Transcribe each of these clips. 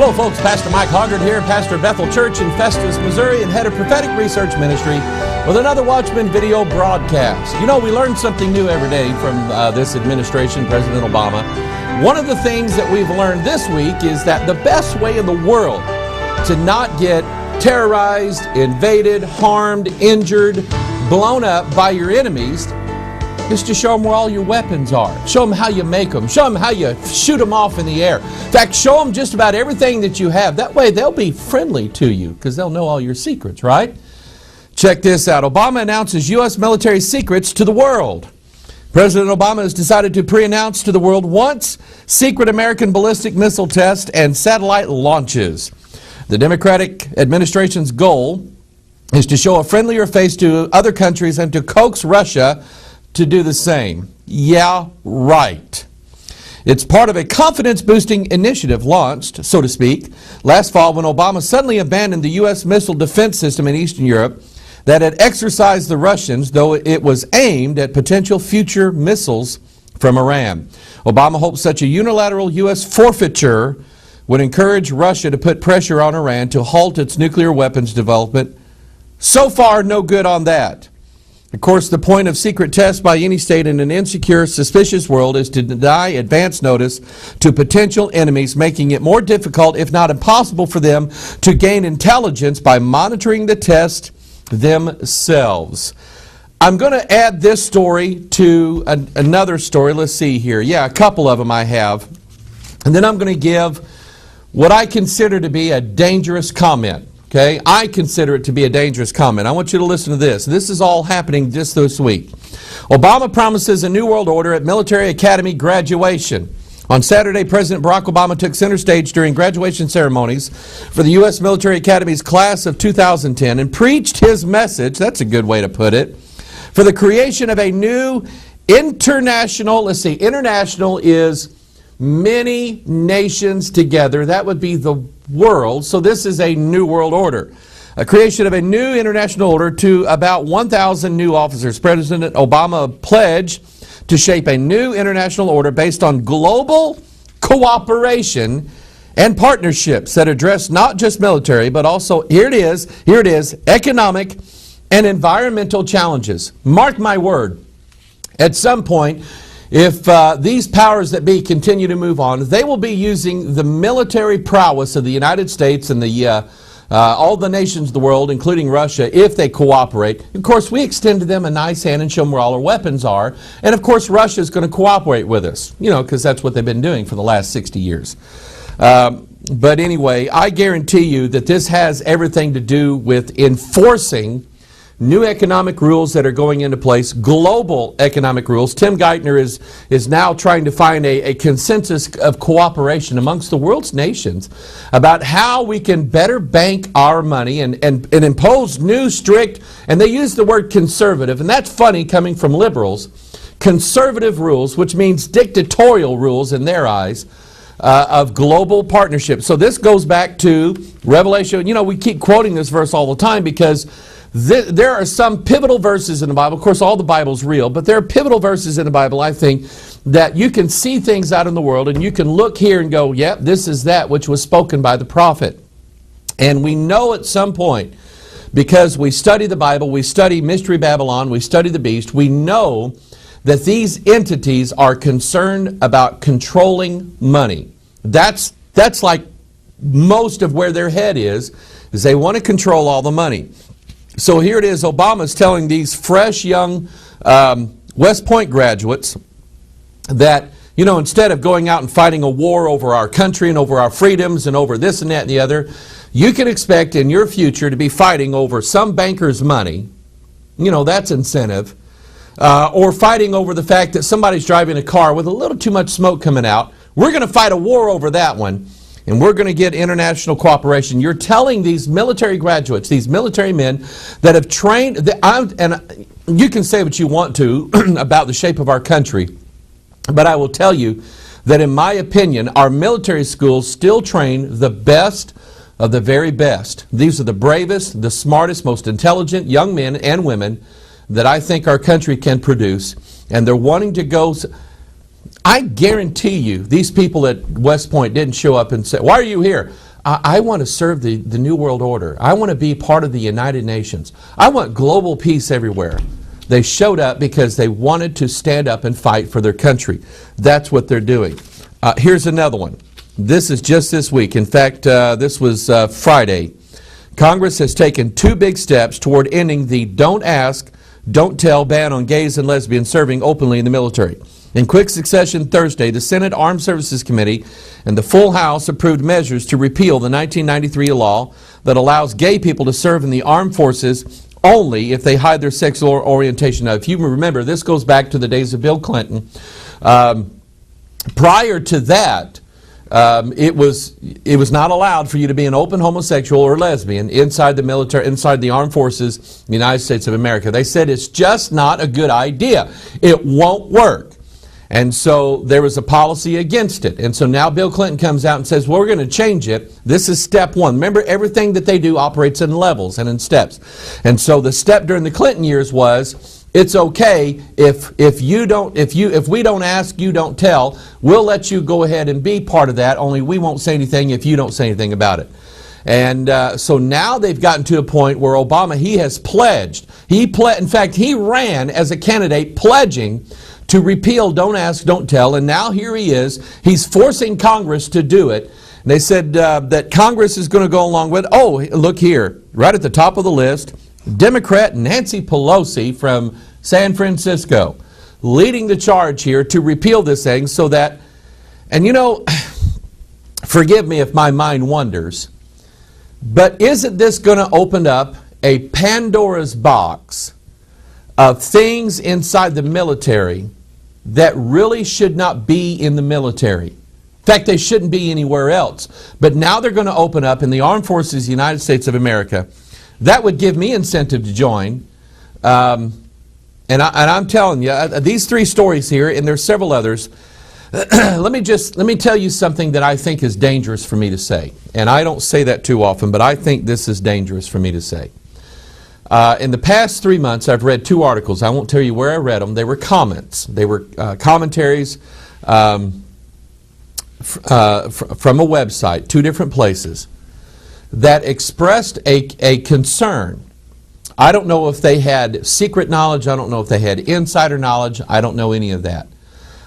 Hello folks, Pastor Mike Hoggard here, pastor of Bethel Church in Festus, Missouri, and head of Prophetic Research Ministry with another Watchman video broadcast. You know, we learn something new every day from this administration, President Obama. One of the things that we've learned this week is that the best way in the world to not get terrorized, invaded, harmed, injured, blown up by your enemies is to show them where all your weapons are. Show them how you make them. Show them how you shoot them off in the air. In fact, show them just about everything that you have. That way they'll be friendly to you because they'll know all your secrets, right? Check this out. Obama announces U.S. military secrets to the world. President Obama has decided to pre-announce to the world once secret American ballistic missile tests and satellite launches. The Democratic administration's goal is to show a friendlier face to other countries and to coax Russia to do the same. Yeah, right. It's part of a confidence-boosting initiative launched, so to speak, last fall when Obama suddenly abandoned the U.S. missile defense system in Eastern Europe that had exercised the Russians, though it was aimed at potential future missiles from Iran. Obama hoped such a unilateral U.S. forfeiture would encourage Russia to put pressure on Iran to halt its nuclear weapons development. So far, no good on that. Of course, the point of secret tests by any state in an insecure, suspicious world is to deny advance notice to potential enemies, making it more difficult, if not impossible, for them to gain intelligence by monitoring the test themselves. I'm going to add this story to another story. Let's see here. Yeah, a couple of them I have. And then I'm going to give what I consider to be a dangerous comment. Okay, I consider it to be a dangerous comment. I want you to listen to this. This is all happening just this week. Obama promises a new world order at military academy graduation. On Saturday, President Barack Obama took center stage during graduation ceremonies for the U.S. Military Academy's class of 2010 and preached his message, that's a good way to put it, for the creation of a new international, let's see, international is many nations together. That would be the world. So this is a new world order. A creation of a new international order to about 1,000 new officers. President Obama pledged to shape a new international order based on global cooperation and partnerships that address not just military, but also, here it is, economic and environmental challenges. Mark my word, at some point, if these powers that be continue to move on, they will be using the military prowess of the United States and all the nations of the world, including Russia, if they cooperate. Of course, we extend to them a nice hand and show them where all our weapons are. And of course, Russia is going to cooperate with us, you know, because that's what they've been doing for the last 60 years. But anyway, I guarantee you that this has everything to do with enforcing new economic rules that are going into place, global economic rules. Tim Geithner is now trying to find a consensus of cooperation amongst the world's nations about how we can better bank our money and impose new strict, and they use the word conservative, and that's funny coming from liberals, conservative rules, which means dictatorial rules in their eyes, of global partnership. So this goes back to Revelation. You know, we keep quoting this verse all the time because there are some pivotal verses in the Bible. Of course, all the Bible's real, but there are pivotal verses in the Bible, I think, that you can see things out in the world and you can look here and go, yep, this is that which was spoken by the prophet. And we know at some point, because we study the Bible, we study Mystery Babylon, we study the beast, we know that these entities are concerned about controlling money. That's like most of where their head is they want to control all the money. So here it is, Obama's telling these fresh young West Point graduates that, you know, instead of going out and fighting a war over our country and over our freedoms and over this and that and the other, you can expect in your future to be fighting over some banker's money. You know, that's incentive. Or fighting over the fact that somebody's driving a car with a little too much smoke coming out. We're going to fight a war over that one. And we're going to get international cooperation. You're telling these military graduates, these military men that have trained, and you can say what you want to about the shape of our country, but I will tell you that in my opinion, our military schools still train the best of the very best. These are the bravest, the smartest, most intelligent young men and women that I think our country can produce. And they're wanting to go. I guarantee you these people at West Point didn't show up and say, why are you here? I want to serve the New World Order. I want to be part of the United Nations. I want global peace everywhere. They showed up because they wanted to stand up and fight for their country. That's what they're doing. Here's another one. This is just this week. In fact, this was Friday. Congress has taken 2 big steps toward ending the don't ask, don't tell ban on gays and lesbians serving openly in the military. In quick succession Thursday, the Senate Armed Services Committee and the full House approved measures to repeal the 1993 law that allows gay people to serve in the armed forces only if they hide their sexual orientation. Now, if you remember, this goes back to the days of Bill Clinton. Prior to that, it was not allowed for you to be an open homosexual or lesbian inside the military, inside the armed forces, the United States of America. They said it's just not a good idea. It won't work. And so there was a policy against it. And so now Bill Clinton comes out and says, well, we're going to change it. This is step 1. Remember, everything that they do operates in levels and in steps. And so the step during the Clinton years was, it's okay if we don't ask, you don't tell. We'll let you go ahead and be part of that, only we won't say anything if you don't say anything about it. And so now they've gotten to a point where Obama, he has pledged. In fact, he ran as a candidate pledging to repeal don't ask, don't tell, and now here he is. He's forcing Congress to do it. And they said that Congress is going to go along with, oh, look here, right at the top of the list, Democrat Nancy Pelosi from San Francisco leading the charge here to repeal this thing so that, and you know, forgive me if my mind wanders, but isn't this going to open up a Pandora's box of things inside the military that really should not be in the military? In fact, they shouldn't be anywhere else. But now they're going to open up in the Armed Forces of the United States of America. That would give me incentive to join. And I'm telling you, these 3 stories here, and there's several others. let me tell you something that I think is dangerous for me to say. And I don't say that too often, but I think this is dangerous for me to say. In the past 3 months, I've read 2 articles. I won't tell you where I read them. They were comments. They were commentaries from a website, 2 different places, that expressed a concern. I don't know if they had secret knowledge. I don't know if they had insider knowledge. I don't know any of that.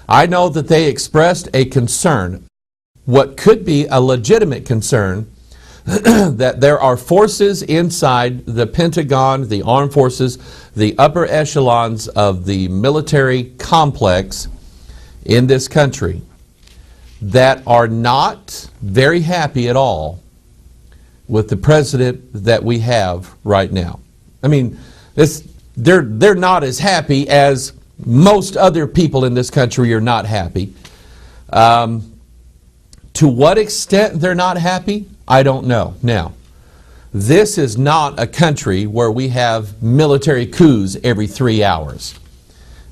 I know that they expressed a concern, what could be a legitimate concern, that there are forces inside the Pentagon, the armed forces, the upper echelons of the military complex in this country that are not very happy at all with the president that we have right now. I mean, they're not as happy as most other people in this country are not happy. To what extent they're not happy, I don't know. Now, this is not a country where we have military coups every 3 hours.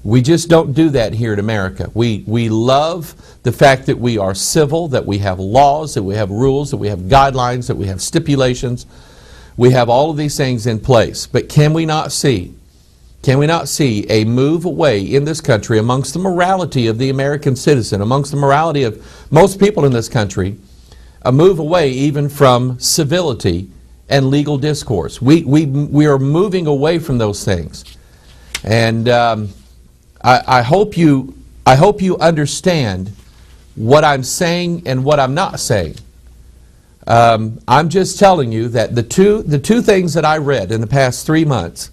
We just don't do that here in America. We love the fact that we are civil, that we have laws, that we have rules, that we have guidelines, that we have stipulations. We have all of these things in place. But can we not see a move away in this country amongst the morality of the American citizen, amongst the morality of most people in this country, a move away even from civility and legal discourse? We are moving away from those things. And I hope you understand what I'm saying and what I'm not saying. I'm just telling you that the two things that I read in the past 3 months,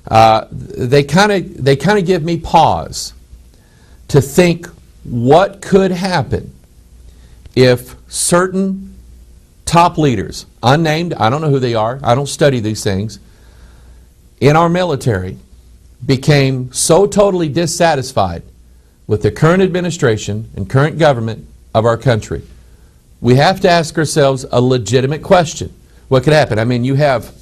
they kind of give me pause to think what could happen if certain top leaders, unnamed, I don't know who they are, I don't study these things, in our military became so totally dissatisfied with the current administration and current government of our country. We have to ask ourselves a legitimate question. What could happen? I mean, you have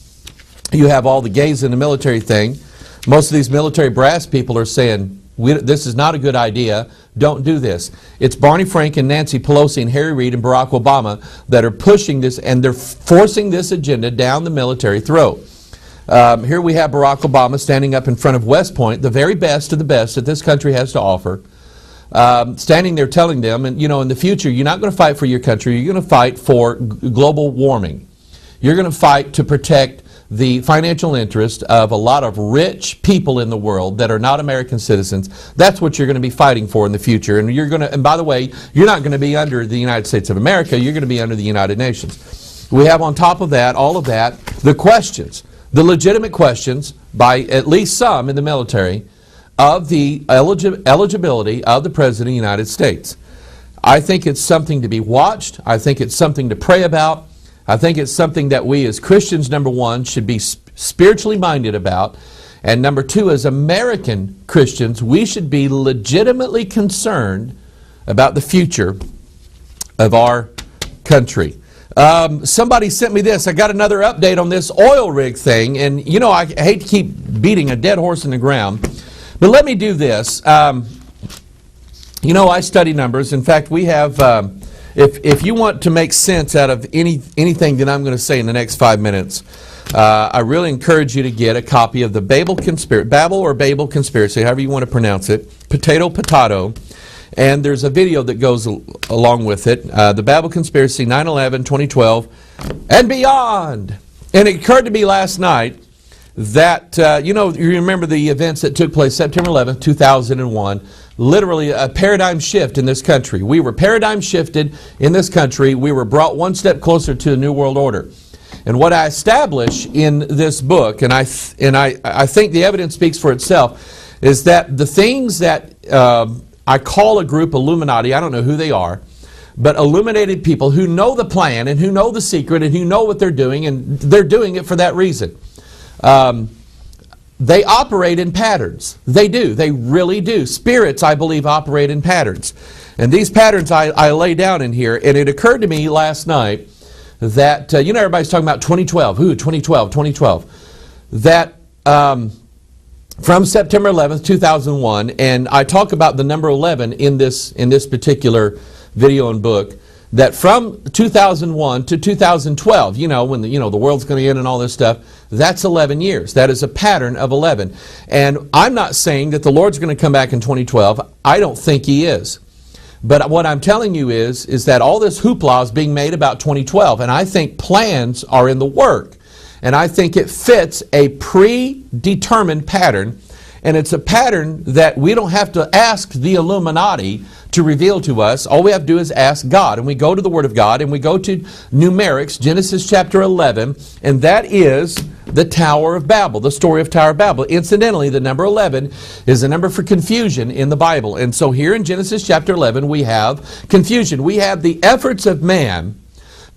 all the gays in the military thing. Most of these military brass people are saying, this is not a good idea, don't do this. It's Barney Frank and Nancy Pelosi and Harry Reid and Barack Obama that are pushing this, and they're forcing this agenda down the military throat. Here we have Barack Obama standing up in front of West Point, the very best of the best that this country has to offer, standing there telling them, and in the future, you're not going to fight for your country. You're going to fight for global warming. You're going to fight to protect the financial interest of a lot of rich people in the world that are not American citizens. That's what you're going to be fighting for in the future. And by the way, you're not going to be under the United States of America. You're going to be under the United Nations. We have on top of that, all of that, the questions, the legitimate questions by at least some in the military of the eligibility of the President of the United States. I think it's something to be watched. I think it's something to pray about. I think it's something that we as Christians, number one, should be spiritually minded about. And number two, as American Christians, we should be legitimately concerned about the future of our country. Somebody sent me this. I got another update on this oil rig thing. And, I hate to keep beating a dead horse in the ground. But let me do this. I study numbers. In fact, we have... If you want to make sense out of anything that I'm going to say in the next 5 minutes, I really encourage you to get a copy of the Babel or Babel Conspiracy, however you want to pronounce it, Potato. And there's a video that goes along with it, the Babel Conspiracy, 9/11, 2012, and beyond. And it occurred to me last night that, you remember the events that took place September 11th, 2001, literally a paradigm shift in this country. We were paradigm shifted in this country. We were brought one step closer to the New World Order. And what I establish in this book, and I think the evidence speaks for itself, is that the things that I call a group Illuminati, I don't know who they are, but illuminated people who know the plan and who know the secret and who know what they're doing, and they're doing it for that reason. They operate in patterns. They do. They really do. Spirits, I believe, operate in patterns. And these patterns I lay down in here. And it occurred to me last night that, everybody's talking about 2012. 2012. That from September 11th, 2001, and I talk about the number 11 in this particular video and book, that from 2001 to 2012, when the world's going to end and all this stuff, that's 11 years. That is a pattern of 11. And I'm not saying that the Lord's going to come back in 2012. I don't think He is. But what I'm telling you is that all this hoopla is being made about 2012, and I think plans are in the work. And I think it fits a predetermined pattern, and it's a pattern that we don't have to ask the Illuminati to reveal to us. All we have to do is ask God. And we go to the Word of God, and we go to numerics, Genesis chapter 11, and that is the Tower of Babel, the story of Tower of Babel. Incidentally, the number 11 is a number for confusion in the Bible. And so here in Genesis chapter 11, we have confusion. We have the efforts of man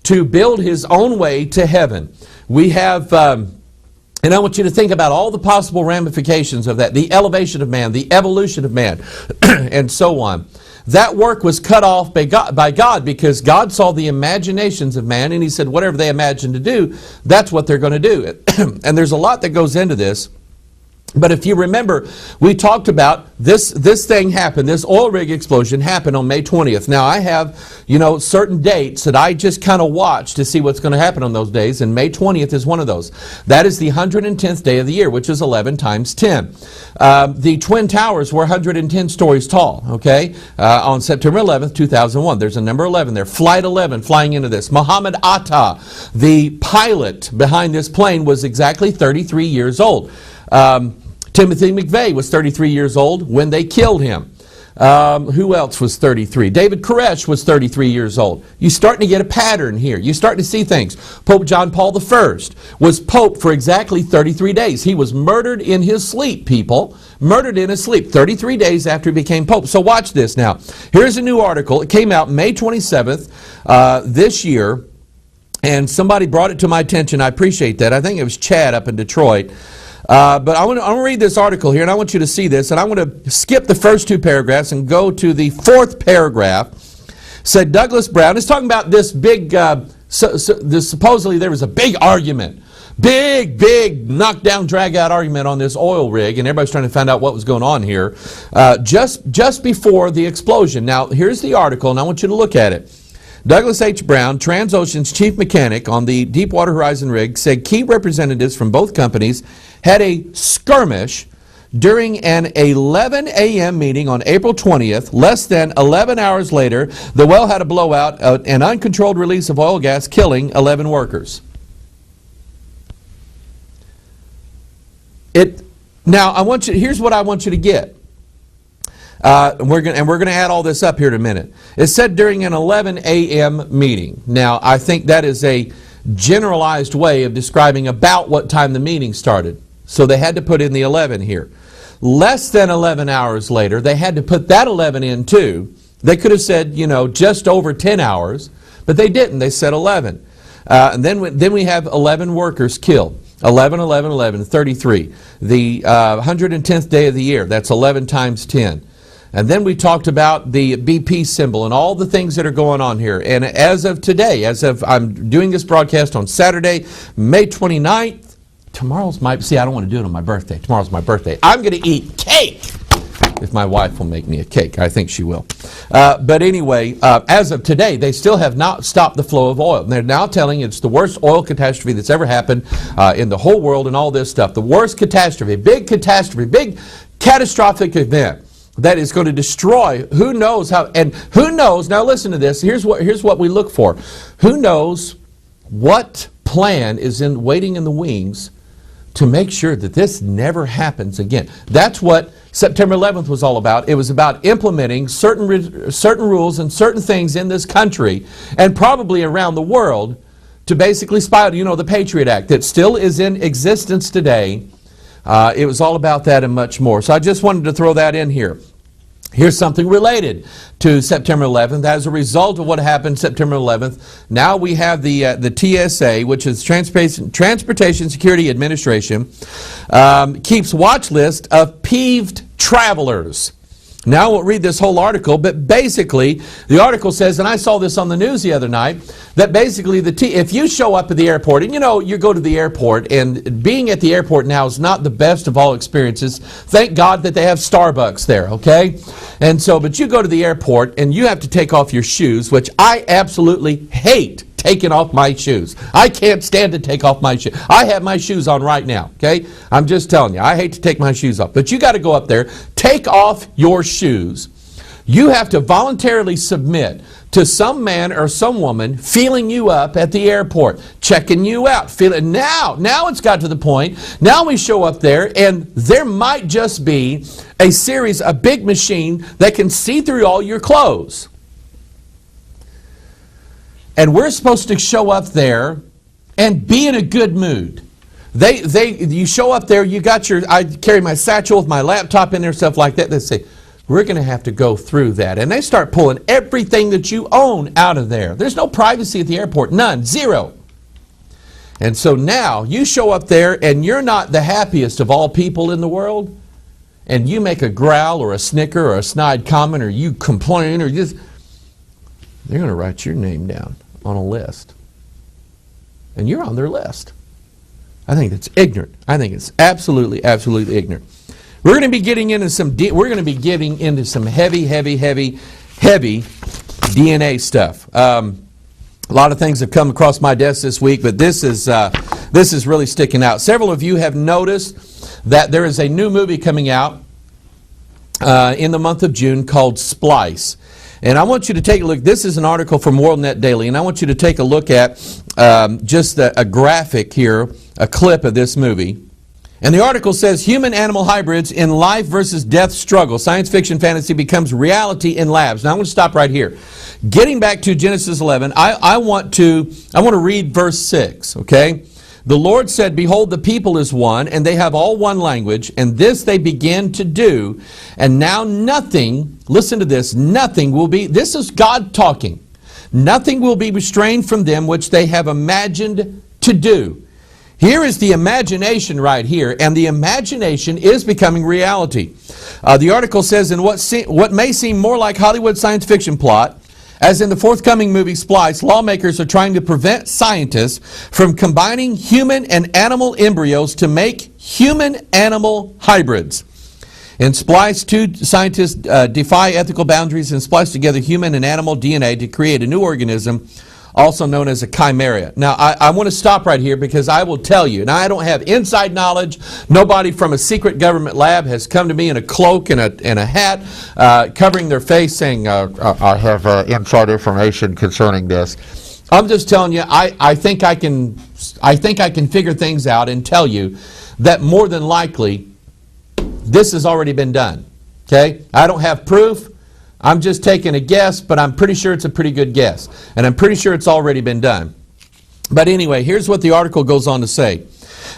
to build his own way to heaven. We have... and I want you to think about all the possible ramifications of that, the elevation of man, the evolution of man, and so on. That work was cut off by God because God saw the imaginations of man, and He said whatever they imagine to do, that's what they're going to do. And there's a lot that goes into this. But if you remember, we talked about this thing happened, this oil rig explosion happened on May 20th. Now I have, certain dates that I just kind of watch to see what's going to happen on those days, and May 20th is one of those. That is the 110th day of the year, which is 11 times 10. The Twin Towers were 110 stories tall, okay, on September 11th, 2001. There's a number 11 there. Flight 11 flying into this. Muhammad Atta, the pilot behind this plane, was exactly 33 years old. Timothy McVeigh was 33 years old when they killed him. Who else was 33? David Koresh was 33 years old. You're starting to get a pattern here. You're starting to see things. Pope John Paul I was Pope for exactly 33 days. He was murdered in his sleep, people. Murdered in his sleep 33 days after he became Pope. So watch this now. Here's a new article. It came out May 27th this year, and somebody brought it to my attention. I appreciate that. I think it was Chad up in Detroit. But I want to read this article here, and I want you to see this, and I want to skip the first two paragraphs and go to the fourth paragraph. Said Douglas Brown is talking about this big, supposedly there was a big argument, big knockdown, drag out argument on this oil rig, and everybody's trying to find out what was going on here just before the explosion. Now, here's the article, and I want you to look at it. Douglas H. Brown, Transocean's chief mechanic on the Deepwater Horizon rig, said key representatives from both companies had a skirmish during an 11 a.m. meeting on April 20th. Less than 11 hours later, the well had a blowout, an uncontrolled release of oil gas, killing 11 workers. Now, here's what I want you to get. We're going to add all this up here in a minute. It said during an 11 a.m. meeting. Now, I think that is a generalized way of describing about what time the meeting started. So they had to put in the 11 here. Less than 11 hours later, they had to put that 11 in too. They could have said, just over 10 hours, but they didn't. They said 11. And then we have 11 workers killed. 11, 11, 11, 33. The 110th day of the year, that's 11 times 10. And then we talked about the BP symbol and all the things that are going on here. And as of today, I'm doing this broadcast on Saturday, May 29th, I don't want to do it on my birthday. Tomorrow's my birthday. I'm going to eat cake if my wife will make me a cake. I think she will. But anyway, as of today, they still have not stopped the flow of oil. And they're now telling it's the worst oil catastrophe that's ever happened in the whole world and all this stuff. The worst catastrophe, big catastrophic event that is going to destroy who knows how, and who knows, now listen to this, here's what we look for. Who knows what plan is waiting in the wings to make sure that this never happens again. That's what September 11th was all about. It was about implementing certain rules and certain things in this country and probably around the world to basically spy out, the Patriot Act that still is in existence today. It was all about that and much more. So I just wanted to throw that in here. Here's something related to September 11th. As a result of what happened September 11th, now we have the TSA, which is Transportation Security Administration, keeps watch list of peeved travelers. Now we'll read this whole article, but basically the article says, and I saw this on the news the other night, that basically if you show up at the airport, and you go to the airport, and being at the airport now is not the best of all experiences. Thank God that they have Starbucks there, okay? And so, but you go to the airport and you have to take off your shoes, which I absolutely hate. Taking off my shoes. I can't stand to take off my shoes. I have my shoes on right now, okay? I'm just telling you, I hate to take my shoes off. But you got to go up there, take off your shoes. You have to voluntarily submit to some man or some woman feeling you up at the airport, checking you out. Now it's got to the point, now we show up there and there might just be a big machine that can see through all your clothes. And we're supposed to show up there and be in a good mood. You show up there, I carry my satchel with my laptop in there, stuff like that. They say, we're going to have to go through that. And they start pulling everything that you own out of there. There's no privacy at the airport, none, zero. And so now you show up there and you're not the happiest of all people in the world. And you make a growl or a snicker or a snide comment or you complain or just... They're going to write your name down on a list. And you're on their list. I think that's ignorant. I think it's absolutely, absolutely ignorant. We're going to be getting into some heavy DNA stuff. A lot of things have come across my desk this week, but this is really sticking out. Several of you have noticed that there is a new movie coming out in the month of June called Splice. And I want you to take a look. This is an article from WorldNet Daily, and I want you to take a look at just a graphic here, a clip of this movie. And the article says, human-animal hybrids in life versus death struggle. Science fiction fantasy becomes reality in labs. Now I'm going to stop right here. Getting back to Genesis 11, I want to read verse 6, okay? The Lord said, behold, the people is one, and they have all one language, and this they begin to do. And now nothing, listen to this, nothing will be, this is God talking, nothing will be restrained from them which they have imagined to do. Here is the imagination right here, and the imagination is becoming reality. The article says, in what may seem more like Hollywood science fiction plot, as in the forthcoming movie Splice, lawmakers are trying to prevent scientists from combining human and animal embryos to make human-animal hybrids. In Splice, two scientists defy ethical boundaries and splice together human and animal DNA to create a new organism, also known as a chimera. Now, I want to stop right here because I will tell you, and I don't have inside knowledge. Nobody from a secret government lab has come to me in a cloak and a hat, covering their face saying, I have inside information concerning this. I'm just telling you, I think I can figure things out and tell you that more than likely this has already been done. Okay? I don't have proof. I'm just taking a guess, but I'm pretty sure it's a pretty good guess. And I'm pretty sure it's already been done. But anyway, here's what the article goes on to say.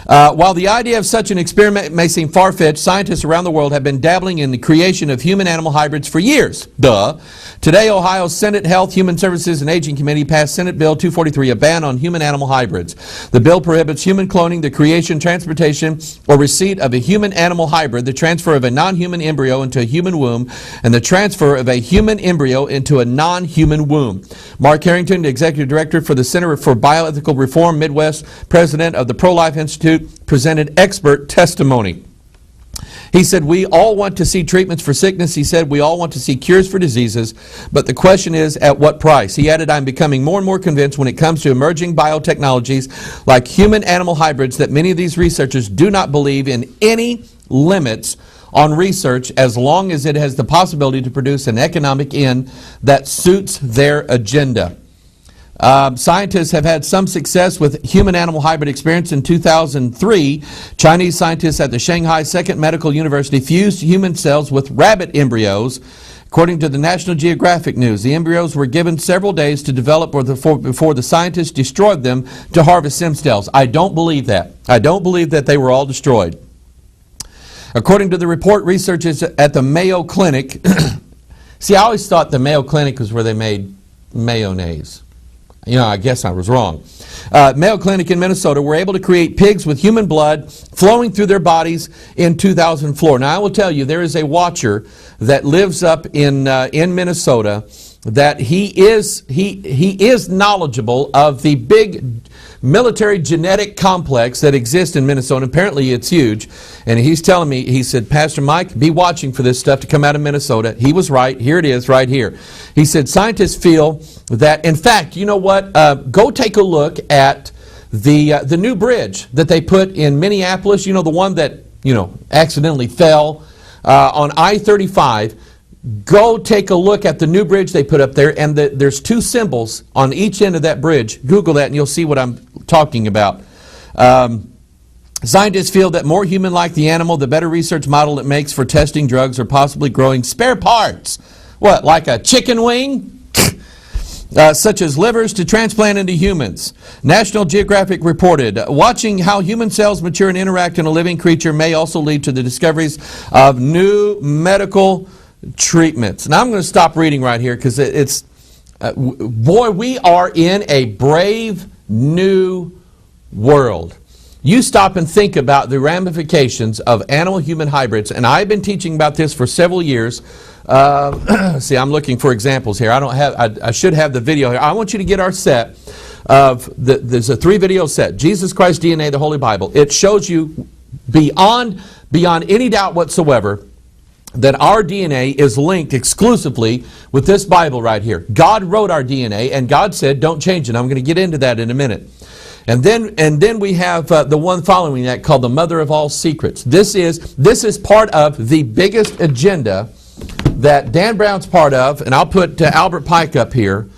While the idea of such an experiment may seem far-fetched, scientists around the world have been dabbling in the creation of human-animal hybrids for years. Today, Ohio's Senate Health, Human Services, and Aging Committee passed Senate Bill 243, a ban on human-animal hybrids. The bill prohibits human cloning, the creation, transportation, or receipt of a human-animal hybrid, the transfer of a non-human embryo into a human womb, and the transfer of a human embryo into a non-human womb. Mark Harrington, the Executive Director for the Center for Bioethical Reform Midwest, President of the Pro-Life Institute, presented expert testimony. He said, we all want to see treatments for sickness. He said, we all want to see cures for diseases, but the question is, at what price? He added, I'm becoming more and more convinced when it comes to emerging biotechnologies like human-animal hybrids that many of these researchers do not believe in any limits on research as long as it has the possibility to produce an economic end that suits their agenda. Scientists have had some success with human-animal hybrid experience. In 2003, Chinese scientists at the Shanghai Second Medical University fused human cells with rabbit embryos. According to the National Geographic News, the embryos were given several days to develop before the scientists destroyed them to harvest stem cells. I don't believe that. I don't believe that they were all destroyed. According to the report, researchers at the Mayo Clinic, see, I always thought the Mayo Clinic was where they made mayonnaise. You know, I guess I was wrong. Mayo Clinic in Minnesota were able to create pigs with human blood flowing through their bodies in 2004. Now, I will tell you, there is a watcher that lives up in Minnesota that he is knowledgeable of the big military genetic complex that exists in Minnesota. Apparently it's huge. And he's telling me, he said, Pastor Mike, be watching for this stuff to come out of Minnesota. He was right. Here it is right here. He said scientists feel that, in fact, you know what? Go take a look at the new bridge that they put in Minneapolis. You know, the one that, accidentally fell on I-35. Go take a look at the new bridge they put up there, and there's two symbols on each end of that bridge. Google that and you'll see what I'm talking about. Scientists feel that more human-like the animal, the better research model it makes for testing drugs or possibly growing spare parts. What, like a chicken wing? Such as livers to transplant into humans. National Geographic reported, watching how human cells mature and interact in a living creature may also lead to the discoveries of new medical treatments. Now I'm going to stop reading right here because it's boy, we are in a brave new world. You stop and think about the ramifications of animal-human hybrids, and I've been teaching about this for several years. See, I'm looking for examples here. I should have the video here. I want you to get our set of there's a 3-video set. Jesus Christ DNA, the Holy Bible. It shows you beyond any doubt whatsoever that our DNA is linked exclusively with this Bible right here. God wrote our DNA, and God said, don't change it. I'm going to get into that in a minute. And then we have the one following that called the Mother of All Secrets. This is part of the biggest agenda that Dan Brown's part of, and I'll put Albert Pike up here.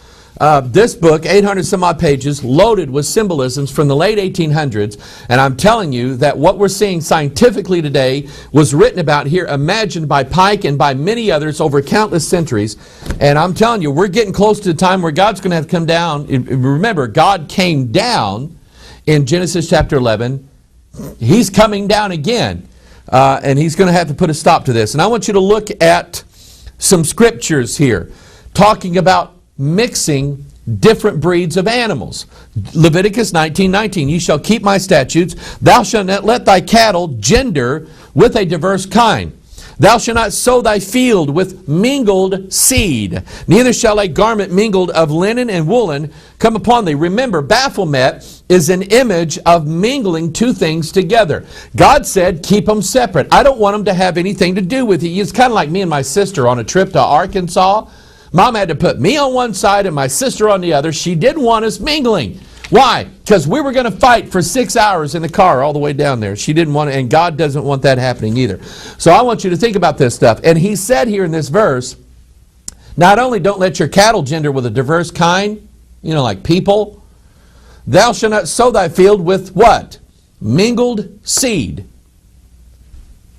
This book, 800 some odd pages, loaded with symbolisms from the late 1800s, and I'm telling you that what we're seeing scientifically today was written about here, imagined by Pike and by many others over countless centuries. And I'm telling you, we're getting close to the time where God's going to have to come down. Remember, God came down in Genesis chapter 11. He's coming down again, and He's going to have to put a stop to this. And I want you to look at some scriptures here talking about mixing different breeds of animals. Leviticus 19:19, ye shall keep my statutes. Thou shalt not let thy cattle gender with a diverse kind. Thou shalt not sow thy field with mingled seed. Neither shall a garment mingled of linen and woolen come upon thee. Remember, Baphomet is an image of mingling two things together. God said, keep them separate. I don't want them to have anything to do with you. It's kind of like me and my sister on a trip to Arkansas. Mom had to put me on one side and my sister on the other. She didn't want us mingling. Why? Because we were going to fight for 6 hours in the car all the way down there. She didn't want it, and God doesn't want that happening either. So I want you to think about this stuff. And he said here in this verse, not only don't let your cattle gender with a diverse kind, like people, thou shalt not sow thy field with what? Mingled seed.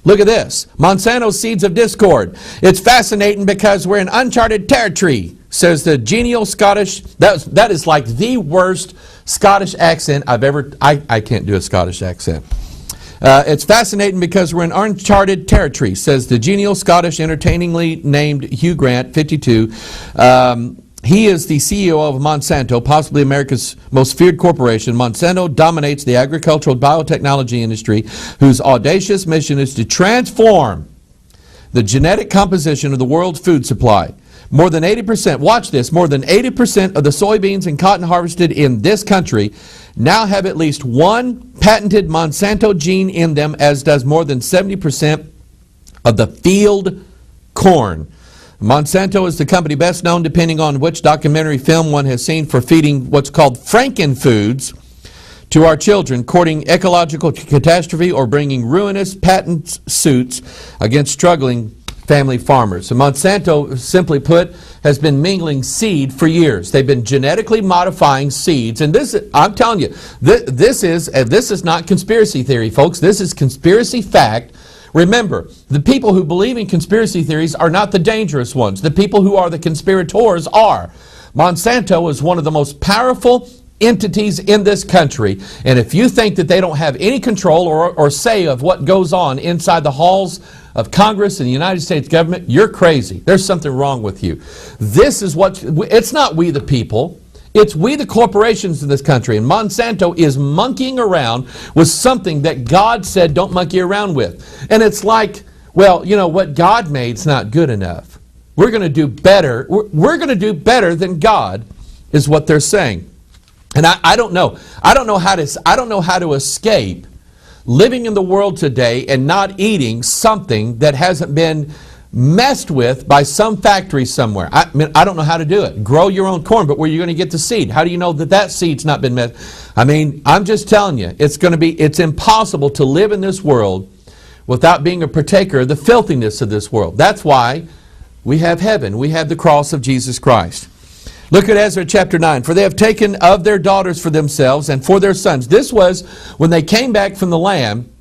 Look at this. Monsanto seeds of discord. It's fascinating because we're in uncharted territory, says the genial Scottish. That is like the worst Scottish accent I've ever. I can't do a Scottish accent. It's fascinating because we're in uncharted territory, says the genial Scottish, entertainingly named Hugh Grant, 52. He is the CEO of Monsanto, possibly America's most feared corporation. Monsanto dominates the agricultural biotechnology industry, whose audacious mission is to transform the genetic composition of the world's food supply. More than 80%, watch this, more than 80% of the soybeans and cotton harvested in this country now have at least one patented Monsanto gene in them, as does more than 70% of the field corn. Monsanto is the company best known, depending on which documentary film one has seen, for feeding what's called frankenfoods to our children, courting ecological catastrophe, or bringing ruinous patent suits against struggling family farmers. So Monsanto, simply put, has been mingling seed for years. They've been genetically modifying seeds, and this, I'm telling you, this is not conspiracy theory, folks. This is conspiracy fact. Remember, the people who believe in conspiracy theories are not the dangerous ones. The people who are the conspirators are. Monsanto is one of the most powerful entities in this country, and if you think that they don't have any control or say of what goes on inside the halls of Congress and the United States government, you're crazy. There's something wrong with you. This is what, it's not we the people. It's we the corporations in this country, and Monsanto is monkeying around with something that God said don't monkey around with. And it's like, well, what God made's not good enough. We're going to do better. We're going to do better than God, is what they're saying. And I don't know. I don't know how to escape living in the world today and not eating something that hasn't been messed with by some factory somewhere. I don't know how to do it. Grow your own corn, but where are you going to get the seed? How do you know that seed's not been messed? I'm just telling you, it's impossible to live in this world without being a partaker of the filthiness of this world. That's why we have heaven. We have the cross of Jesus Christ. Look at Ezra chapter 9. For they have taken of their daughters for themselves and for their sons. This was when they came back from the land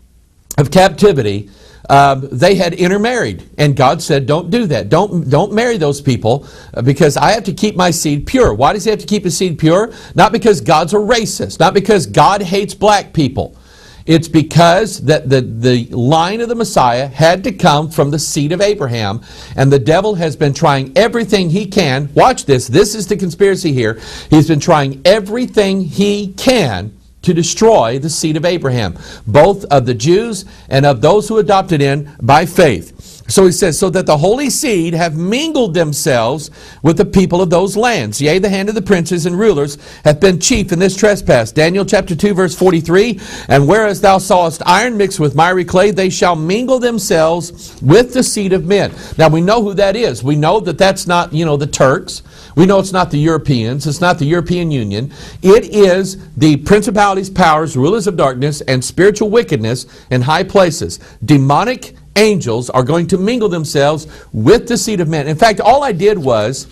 of captivity. They had intermarried, and God said, don't do that. Don't marry those people, because I have to keep my seed pure. Why does he have to keep his seed pure? Not because God's a racist, not because God hates black people. It's because that the line of the Messiah had to come from the seed of Abraham, and the devil has been trying everything he can. Watch this. This is the conspiracy here. He's been trying everything he can to destroy the seed of Abraham, both of the Jews and of those who adopted in by faith. So he says, so that the holy seed have mingled themselves with the people of those lands. Yea, the hand of the princes and rulers hath been chief in this trespass. Daniel chapter 2 verse 43, and whereas thou sawest iron mixed with miry clay, they shall mingle themselves with the seed of men. Now we know who that is. We know that that's not, the Turks. We know it's not the Europeans. It's not the European Union. It is the principalities, powers, rulers of darkness, and spiritual wickedness in high places. Demonic angels are going to mingle themselves with the seed of men. In fact, all I did was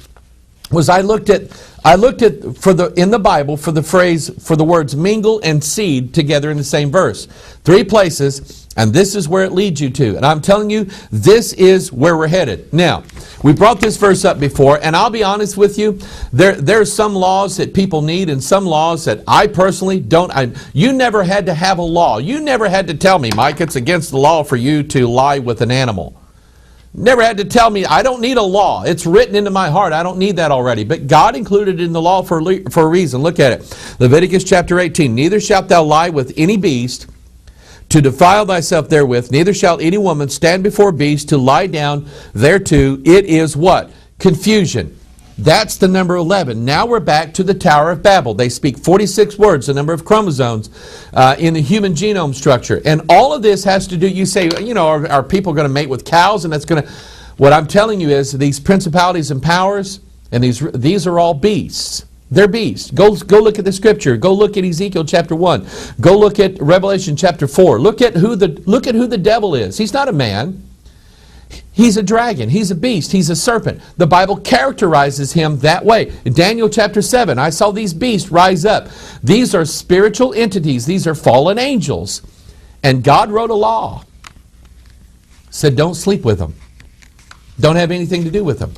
I looked at in the Bible for the phrase, for the words mingle and seed together in the same verse. 3 places, and this is where it leads you to. And I'm telling you, this is where we're headed. Now, we brought this verse up before, and I'll be honest with you, there's some laws that people need and some laws that I personally don't. You never had to have a law. You never had to tell me, Mike, it's against the law for you to lie with an animal. Never had to tell me, I don't need a law. It's written into my heart. I don't need that already. But God included it in the law for a reason. Look at it. Leviticus chapter 18. Neither shalt thou lie with any beast to defile thyself therewith. Neither shall any woman stand before a beast to lie down thereto. It is what? Confusion. That's the number 11. Now we're back to the Tower of Babel. They speak 46 words, the number of chromosomes in the human genome structure. And all of this has to do, you say, are people going to mate with cows? And that's going to, what I'm telling you is these principalities and powers, And these are all beasts. They're beasts. Go look at the scripture. Go look at Ezekiel chapter 1. Go look at Revelation chapter 4. Look at who the devil is. He's not a man. He's a dragon. He's a beast. He's a serpent. The Bible characterizes him that way. In Daniel chapter 7, I saw these beasts rise up. These are spiritual entities. These are fallen angels. And God wrote a law. Said don't sleep with them. Don't have anything to do with them.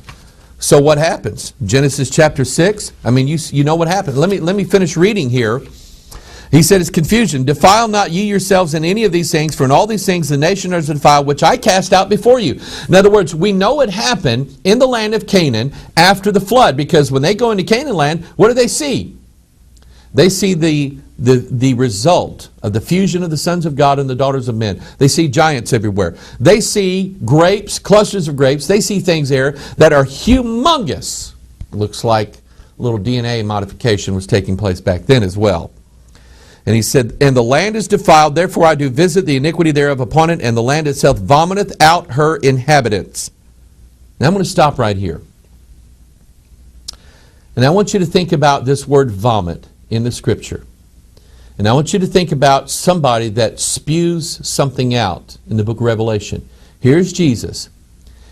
So what happens? Genesis chapter 6. I mean, you know what happened. Let me finish reading here. He said, it's confusion. Defile not ye yourselves in any of these things, for in all these things the nation is defiled, which I cast out before you. In other words, we know it happened in the land of Canaan after the flood, because when they go into Canaan land, what do they see? They see the result of the fusion of the sons of God and the daughters of men. They see giants everywhere. They see grapes, clusters of grapes. They see things there that are humongous. Looks like a little DNA modification was taking place back then as well. And he said, and the land is defiled, therefore I do visit the iniquity thereof upon it, and the land itself vomiteth out her inhabitants. Now I'm going to stop right here. And I want you to think about this word vomit in the scripture. And I want you to think about somebody that spews something out in the book of Revelation. Here's Jesus,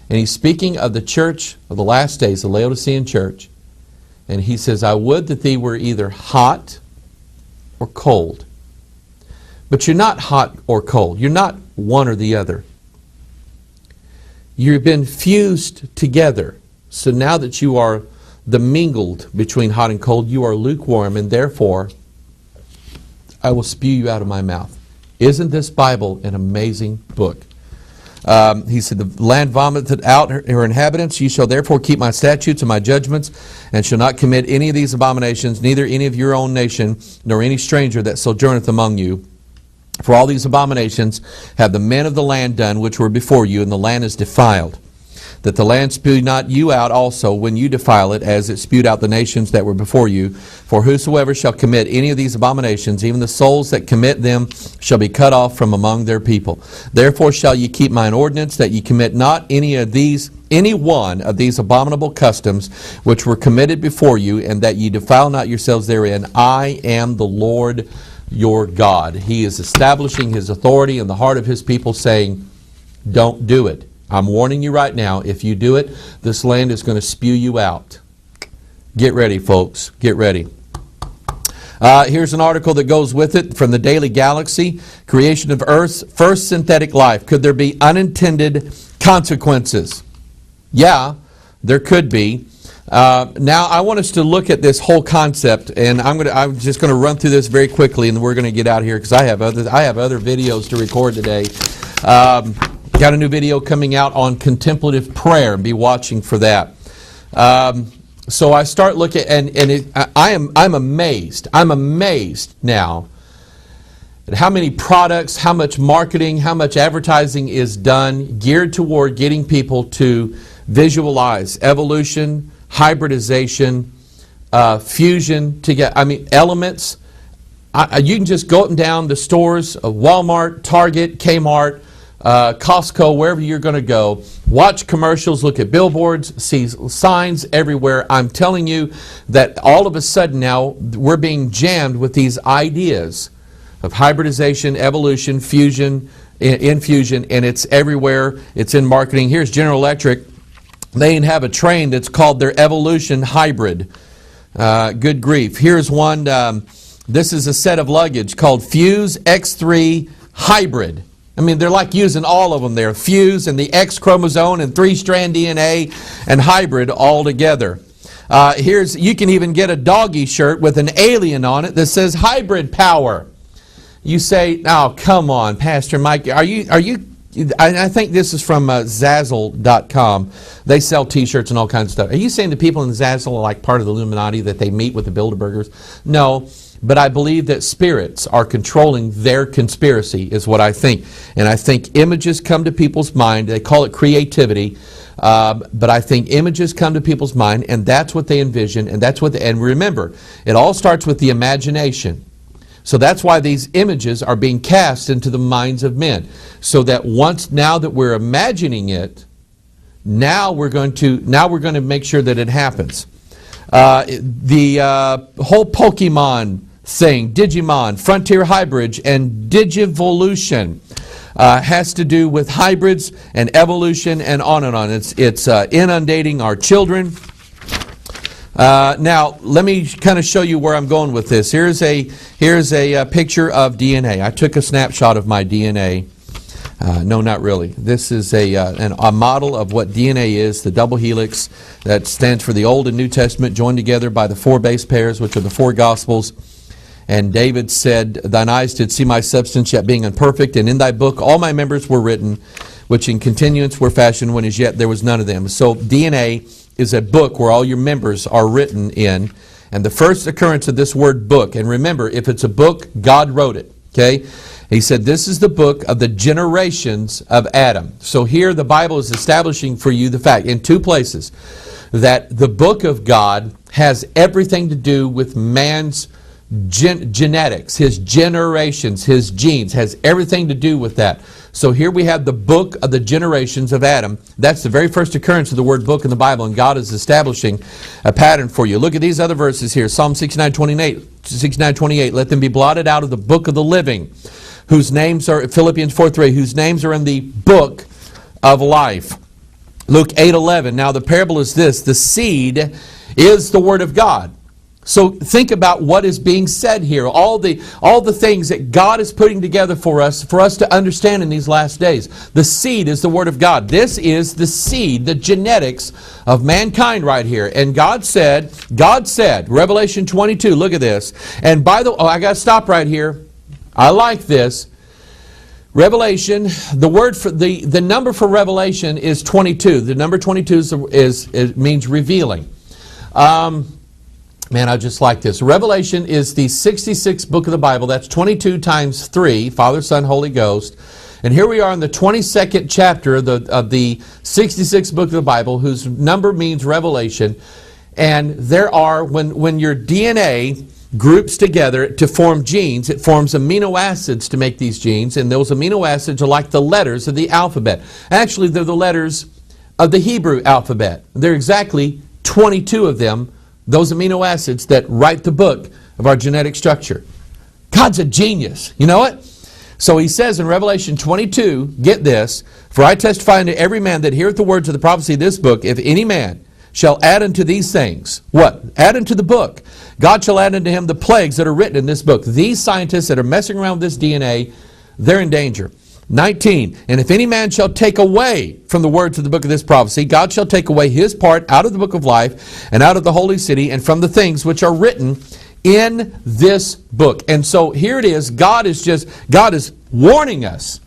and he's speaking of the church of the last days, the Laodicean church. And he says, I would that thee were either hot or cold. But you're not hot or cold. You're not one or the other. You've been fused together. So now that you are the mingled between hot and cold, you are lukewarm, and therefore I will spew you out of my mouth. Isn't this Bible an amazing book? He said, the land vomited out her inhabitants. Ye shall therefore keep my statutes and my judgments, and shall not commit any of these abominations, neither any of your own nation, nor any stranger that sojourneth among you. For all these abominations have the men of the land done, which were before you, and the land is defiled. That the land spew not you out also when you defile it, as it spewed out the nations that were before you. For whosoever shall commit any of these abominations, even the souls that commit them, shall be cut off from among their people. Therefore shall ye keep mine ordinance, that ye commit not any one of these abominable customs which were committed before you, and that ye defile not yourselves therein. I am the Lord your God. He is establishing his authority in the heart of his people, saying, don't do it. I'm warning you right now, if you do it, this land is going to spew you out. Get ready, folks. Get ready. Here's an article that goes with it from the Daily Galaxy. Creation of Earth's first synthetic life. Could there be unintended consequences? Yeah, there could be. Now, I want us to look at this whole concept, and I'm just going to run through this very quickly, and we're going to get out of here because I have other videos to record today. Got a new video coming out on contemplative prayer, and be watching for that. So I start looking, I'm amazed. I'm amazed now at how many products, how much marketing, how much advertising is done geared toward getting people to visualize evolution, hybridization, fusion, elements. You can just go up and down the stores of Walmart, Target, Kmart, Costco, wherever you're going to go, watch commercials, look at billboards, see signs everywhere. I'm telling you that all of a sudden now we're being jammed with these ideas of hybridization, evolution, fusion, infusion, and it's everywhere. It's in marketing. Here's General Electric. They even have a train that's called their Evolution Hybrid. Good grief. Here's one. This is a set of luggage called Fuse X3 Hybrid. I mean, they're like using all of them there. Fuse and the X chromosome and 3-strand DNA and hybrid all together. You can even get a doggy shirt with an alien on it that says hybrid power. You say, oh, come on, Pastor Mike, are you? I think this is from Zazzle.com. They sell T-shirts and all kinds of stuff. Are you saying the people in Zazzle are like part of the Illuminati, that they meet with the Bilderbergers? No. But I believe that spirits are controlling their conspiracy, is what I think. And I think images come to people's mind. They call it creativity. But I think images come to people's mind, and that's what they envision. And remember, it all starts with the imagination. So that's why these images are being cast into the minds of men. So that now that we're imagining it, now we're going to make sure that it happens. The whole Pokemon thing, Digimon, Frontier Hybrids, and Digivolution has to do with hybrids and evolution and on and on. It's inundating our children. Now, let me kind of show you where I'm going with this. Here's a picture of DNA. I took a snapshot of my DNA. No, not really. This is a model of what DNA is, the double helix that stands for the Old and New Testament joined together by the 4 base pairs, which are the 4 Gospels. And David said, "Thine eyes did see my substance, yet being imperfect, and in thy book all my members were written, which in continuance were fashioned, when as yet there was none of them." So DNA is a book where all your members are written in. And the first occurrence of this word book, and remember, if it's a book, God wrote it. Okay? He said, this is the book of the generations of Adam. So here the Bible is establishing for you the fact, in 2 places, that the book of God has everything to do with man's genetics, his generations, his genes, has everything to do with that. So here we have the book of the generations of Adam. That's the very first occurrence of the word book in the Bible, and God is establishing a pattern for you. Look at these other verses here. Psalm 69:28, let them be blotted out of the book of the living, whose names are, Philippians 4:3, whose names are in the book of life. Luke 8:11, now the parable is this, the seed is the word of God. So think about what is being said here, all the things that God is putting together for us to understand in these last days. The seed is the Word of God. This is the seed, the genetics of mankind right here. And God said, Revelation 22, look at this. And by the way, I got to stop right here. I like this. Revelation, the word for the number for revelation is 22. The number 22 means revealing. Man, I just like this. Revelation is the 66th book of the Bible. That's 22 times 3, Father, Son, Holy Ghost. And here we are in the 22nd chapter of the 66th book of the Bible, whose number means revelation. And there are, when your DNA groups together to form genes, it forms amino acids to make these genes. And those amino acids are like the letters of the alphabet. Actually, they're the letters of the Hebrew alphabet. There are exactly 22 of them, those amino acids that write the book of our genetic structure. God's a genius. You know what? So he says in Revelation 22, get this, for I testify unto every man that heareth the words of the prophecy of this book, if any man shall add unto these things, what? Add unto the book. God shall add unto him the plagues that are written in this book. These scientists that are messing around with this DNA, they're in danger. 19, and if any man shall take away from the words of the book of this prophecy, God shall take away his part out of the book of life and out of the holy city and from the things which are written in this book. And so here it is. God is warning us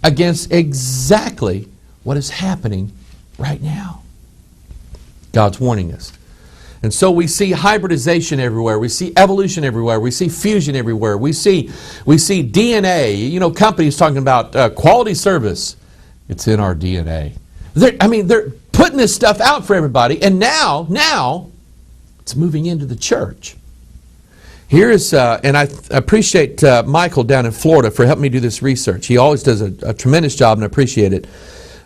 against exactly what is happening right now. God's warning us. And so we see hybridization everywhere. We see evolution everywhere. We see fusion everywhere. We see DNA. You know, companies talking about quality service. It's in our DNA. They're putting this stuff out for everybody. And now it's moving into the church. Here is, and I appreciate Michael down in Florida for helping me do this research. He always does a tremendous job, and I appreciate it.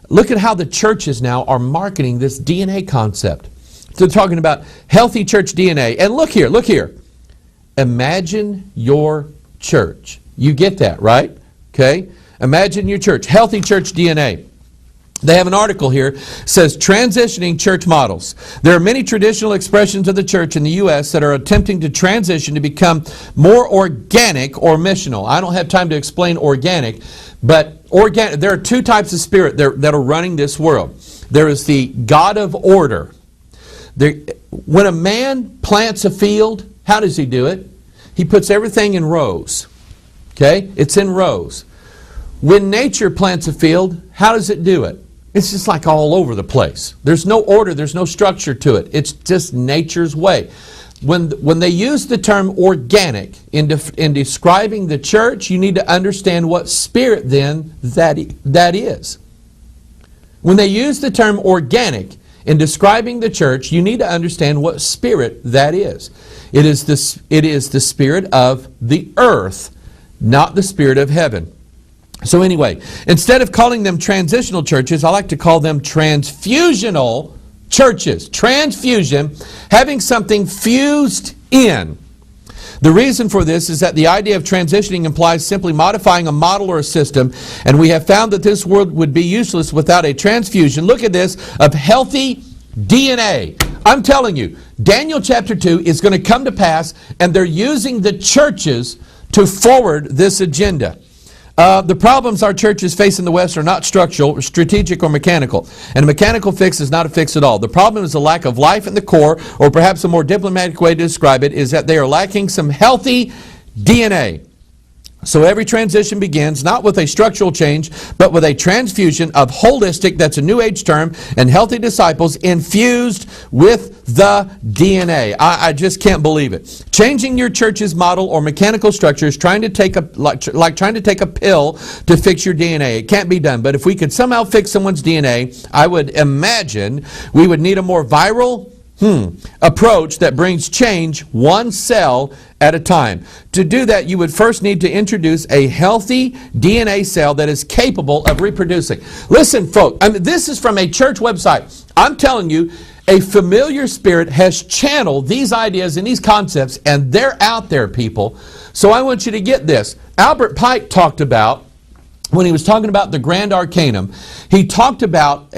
Look at how the churches now are marketing this DNA concept. They're talking about healthy church DNA. And look here. Imagine your church. You get that, right? Okay? Imagine your church. Healthy church DNA. They have an article here that says transitioning church models. There are many traditional expressions of the church in the U.S. that are attempting to transition to become more organic or missional. I don't have time to explain organic, but organic. There are 2 types of spirit that are running this world. There is the God of order. When a man plants a field, how does he do it? He puts everything in rows. Okay? It's in rows. When nature plants a field, how does it do it? It's just like all over the place. There's no order, there's no structure to it. It's just nature's way. When they use the term organic in describing the church, you need to understand what spirit then that is. When they use the term organic in describing the church, you need to understand what spirit that is. It is the spirit of the earth, not the spirit of heaven. So anyway, instead of calling them transitional churches, I like to call them transfusional churches. Transfusion, having something fused in. The reason for this is that the idea of transitioning implies simply modifying a model or a system, and we have found that this world would be useless without a transfusion, look at this, of healthy DNA. I'm telling you, Daniel chapter 2 is going to come to pass, and they're using the churches to forward this agenda. The problems our churches face in the West are not structural, strategic, or mechanical. And a mechanical fix is not a fix at all. The problem is a lack of life in the core, or perhaps a more diplomatic way to describe it is that they are lacking some healthy DNA. So every transition begins not with a structural change, but with a transfusion of holistic, that's a New Age term, and healthy disciples infused with the DNA. I just can't believe it. Changing your church's model or mechanical structure is trying to take like trying to take a pill to fix your DNA. It can't be done. But if we could somehow fix someone's DNA, I would imagine we would need a more viral approach that brings change one cell at a time. To do that, you would first need to introduce a healthy DNA cell that is capable of reproducing. Listen, folks, this is from a church website. I'm telling you, a familiar spirit has channeled these ideas and these concepts, and they're out there, people. So I want you to get this. Albert Pike talked about, when he was talking about the Grand Arcanum, he talked about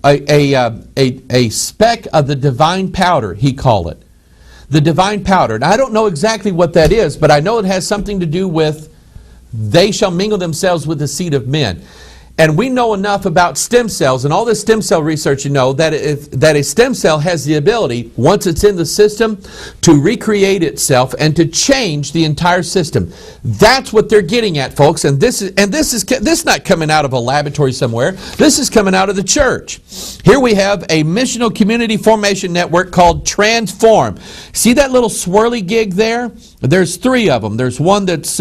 a speck of the divine powder, he called it. The divine powder. And I don't know exactly what that is, but I know it has something to do with they shall mingle themselves with the seed of men. And we know enough about stem cells and all this stem cell research, you know, that a stem cell has the ability, once it's in the system, to recreate itself and to change the entire system. That's what they're getting at, folks. And this is not coming out of a laboratory somewhere. This is coming out of the church. Here we have a missional community formation network called Transform. See that little swirly gig there? There's three of them. There's one that's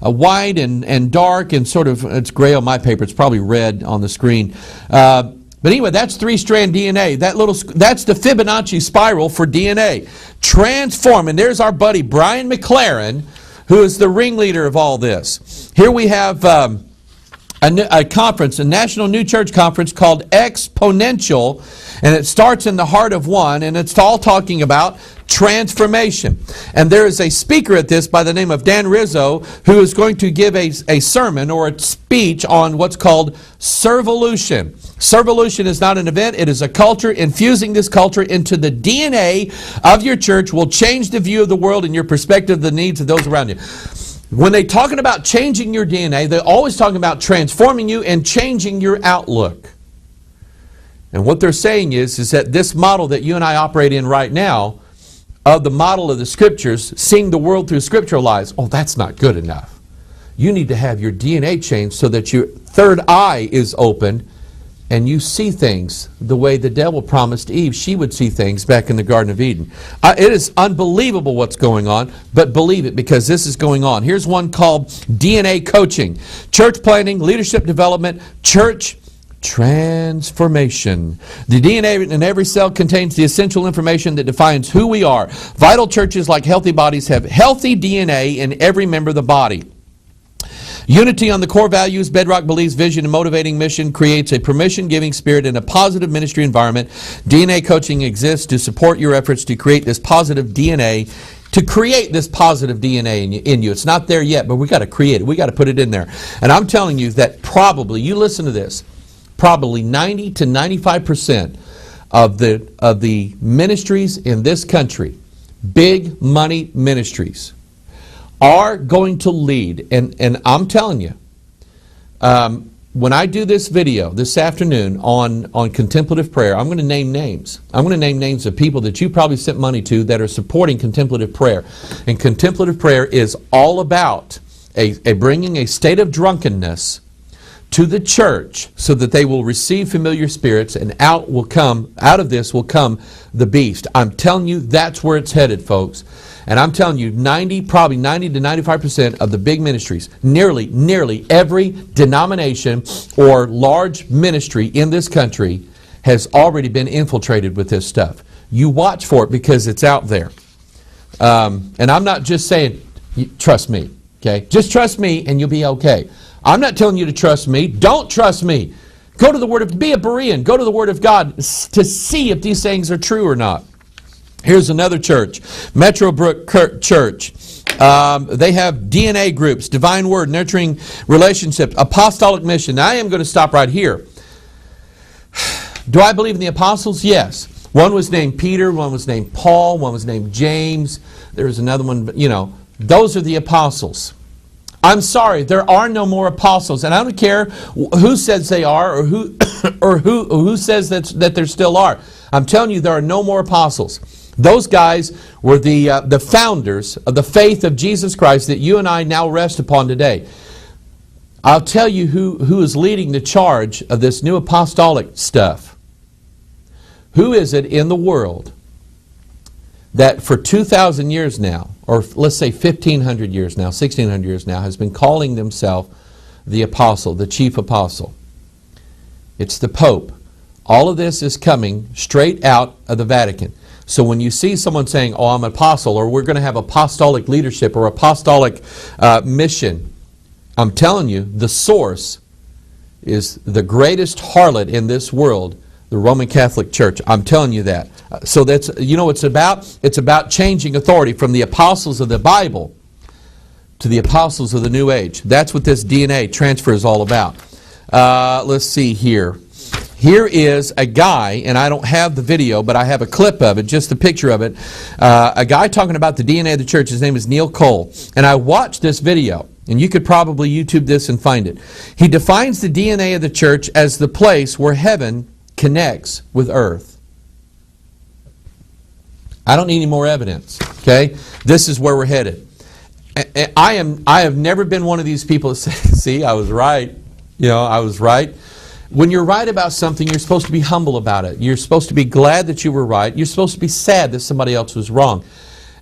white and dark and sort of, it's gray on my paper. It's probably red on the screen. But anyway, that's three-strand DNA. That's the Fibonacci spiral for DNA. Transform. And there's our buddy Brian McLaren, who is the ringleader of all this. Here we have a conference, a national new church conference called Exponential, and it starts in the heart of one, and it's all talking about transformation. And there is a speaker at this by the name of Dan Rizzo who is going to give a sermon or a speech on what's called Servolution. Servolution is not an event, it is a culture. Infusing this culture into the DNA of your church will change the view of the world and your perspective of the needs of those around you. When they're talking about changing your DNA, they're always talking about transforming you and changing your outlook. And what they're saying is that this model that you and I operate in right now, of the model of the Scriptures, seeing the world through Scriptural eyes, oh, that's not good enough. You need to have your DNA changed so that your third eye is open and you see things the way the devil promised Eve she would see things back in the Garden of Eden. It is unbelievable what's going on, but believe it because this is going on. Here's one called DNA Coaching. Church planning, leadership development, church transformation. The DNA in every cell contains the essential information that defines who we are. Vital churches, like healthy bodies, have healthy DNA in every member of the body. Unity on the core values, bedrock beliefs, vision, and motivating mission creates a permission-giving spirit and a positive ministry environment. DNA coaching exists to support your efforts to create this positive DNA, in you. It's not there yet, but we got to create it. We got to put it in there. And I'm telling you that probably, you listen to this, probably 90 to 95% of the ministries in this country, big money ministries, are going to lead. And I'm telling you, when I do this video this afternoon on contemplative prayer, I'm going to name names. I'm going to name names of people that you probably sent money to that are supporting contemplative prayer. And contemplative prayer is all about bringing a state of drunkenness to the church so that they will receive familiar spirits, and out of this will come the beast. I'm telling you, that's where it's headed, folks. And I'm telling you, probably 90 to 95% of the big ministries, nearly every denomination or large ministry in this country has already been infiltrated with this stuff. You watch for it because it's out there. And I'm not just saying, trust me, okay? Just trust me and you'll be okay. I'm not telling you to trust me. Don't trust me. Go to the Word of, be a Berean. Go to the Word of God to see if these things are true or not. Here's another church, Metrobrook Church. They have DNA groups, Divine Word, Nurturing Relationships, Apostolic Mission. Now, I am going to stop right here. Do I believe in the apostles? Yes. One was named Peter, one was named Paul, one was named James. There's another one, you know. Those are the apostles. I'm sorry, there are no more apostles, and I don't care who says they are or who or who says that there still are. I'm telling you, there are no more apostles. Those guys were the founders of the faith of Jesus Christ that you and I now rest upon today. I'll tell you who is leading the charge of this new apostolic stuff. Who is it in the world that for 2,000 years now, or let's say 1,500 years now, 1,600 years now, has been calling themselves the apostle, the chief apostle? It's the Pope. All of this is coming straight out of the Vatican. So when you see someone saying, oh, I'm an apostle, or we're going to have apostolic leadership or apostolic mission, I'm telling you, the source is the greatest harlot in this world, the Roman Catholic Church. I'm telling you that. So that's, you know, it's about changing authority from the apostles of the Bible to the apostles of the New Age. That's what this DNA transfer is all about. Let's see here. Here is a guy, and I don't have the video, but I have a clip of it, just a picture of it. A guy talking about the DNA of the church. His name is Neil Cole. And I watched this video, and you could probably YouTube this and find it. He defines the DNA of the church as the place where heaven connects with earth. I don't need any more evidence, okay? This is where we're headed. I have never been one of these people that say, see, I was right. You know, I was right. When you're right about something, you're supposed to be humble about it. You're supposed to be glad that you were right. You're supposed to be sad that somebody else was wrong.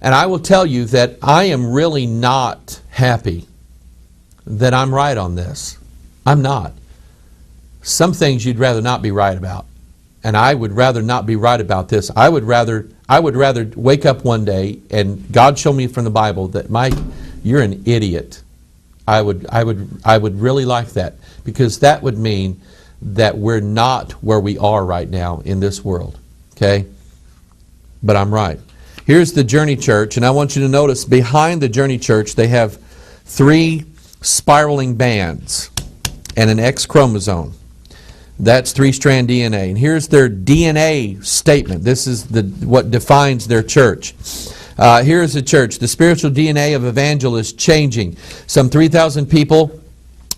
And I will tell you that I am really not happy that I'm right on this. I'm not. Some things you'd rather not be right about. And I would rather not be right about this. I would rather wake up one day and God show me from the Bible that Mike, you're an idiot. I would really like that, because that would mean that we're not where we are right now in this world. Okay? But I'm right. Here's the Journey Church, and I want you to notice behind the Journey Church they have 3 spiraling bands and an X chromosome. That's 3-strand DNA. And here's their DNA statement. This is what defines their church. Here's the church. The spiritual DNA of evangelists changing. Some 3,000 people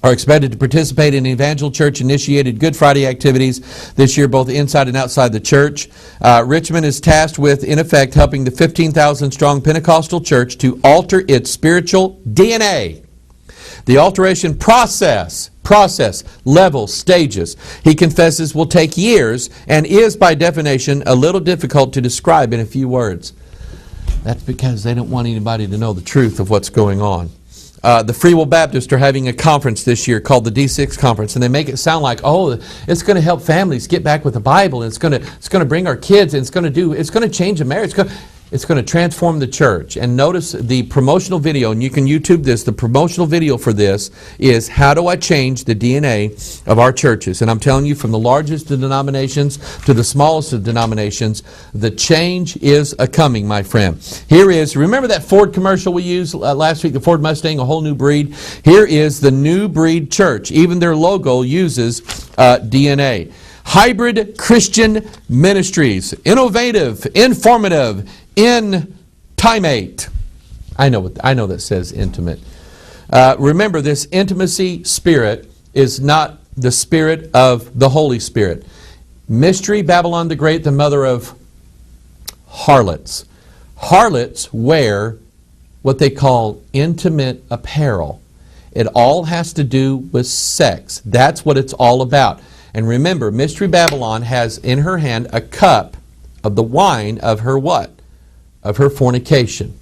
are expected to participate in Evangel Church-initiated Good Friday activities this year, both inside and outside the church. Richmond is tasked with, in effect, helping the 15,000-strong Pentecostal church to alter its spiritual DNA. The alteration process, level, stages, he confesses, will take years and is, by definition, a little difficult to describe in a few words. That's because they don't want anybody to know the truth of what's going on. The Free Will Baptists are having a conference this year called the D6 Conference, and they make it sound like, oh, it's going to help families get back with the Bible, and it's going to bring our kids, and it's going to change a marriage. It's going to transform the church. And notice the promotional video, and you can YouTube this. The promotional video for this is, how do I change the DNA of our churches? And I'm telling you, from the largest of denominations to the smallest of denominations, the change is a-coming, my friend. Here is, remember that Ford commercial we used last week, the Ford Mustang, a whole new breed? Here is the new breed church. Even their logo uses DNA. Hybrid Christian Ministries. Innovative, informative, intimate. I know that says intimate. Remember, this intimacy spirit is not the spirit of the Holy Spirit. Mystery Babylon the Great, the mother of harlots. Harlots wear what they call intimate apparel. It all has to do with sex. That's what it's all about. And remember, Mystery Babylon has in her hand a cup of the wine of her what? Of her fornication.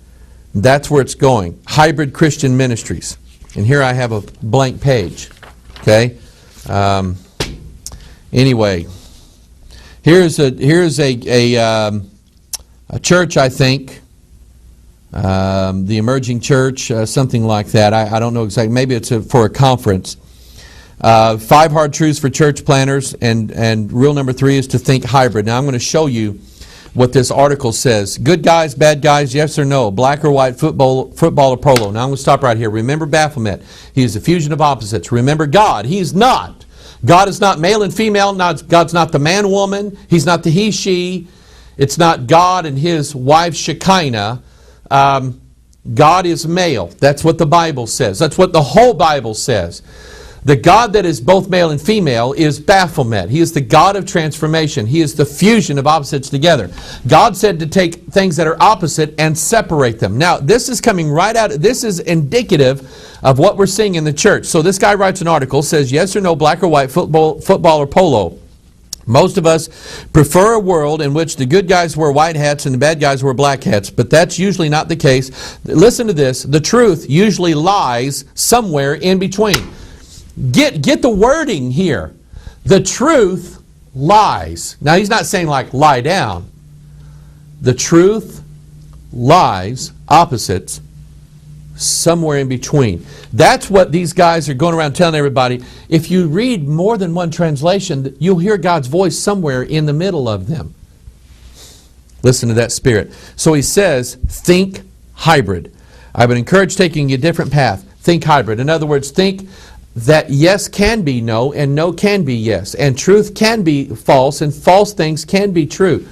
That's where it's going. Hybrid Christian Ministries. And here I have a blank page. Okay? Anyway, here's a church, I think. The Emerging Church, something like that. I don't know exactly. Maybe it's for a conference. 5 hard truths for church planners, and rule number 3 is to think hybrid. Now I'm going to show you what this article says. Good guys, bad guys, yes or no? Black or white, football or polo? Now I'm going to stop right here. Remember Baphomet. He is a fusion of opposites. Remember God. He's not. God is not male and female. God's not the man-woman. He's not the he-she. It's not God and his wife Shekinah. God is male. That's what the Bible says. That's what the whole Bible says. The God that is both male and female is Baphomet. He is the God of transformation. He is the fusion of opposites together. God said to take things that are opposite and separate them. Now, this is coming right out. This is indicative of what we're seeing in the church. So this guy writes an article, says yes or no, black or white, football or polo. Most of us prefer a world in which the good guys wear white hats and the bad guys wear black hats, but that's usually not the case. Listen to this. The truth usually lies somewhere in between. Get the wording here. The truth lies. Now he's not saying like lie down. The truth lies, opposites, somewhere in between. That's what these guys are going around telling everybody. If you read more than one translation, you'll hear God's voice somewhere in the middle of them. Listen to that spirit. So he says, think hybrid. I would encourage taking a different path. Think hybrid. In other words, think that yes can be no and no can be yes, and truth can be false and false things can be true.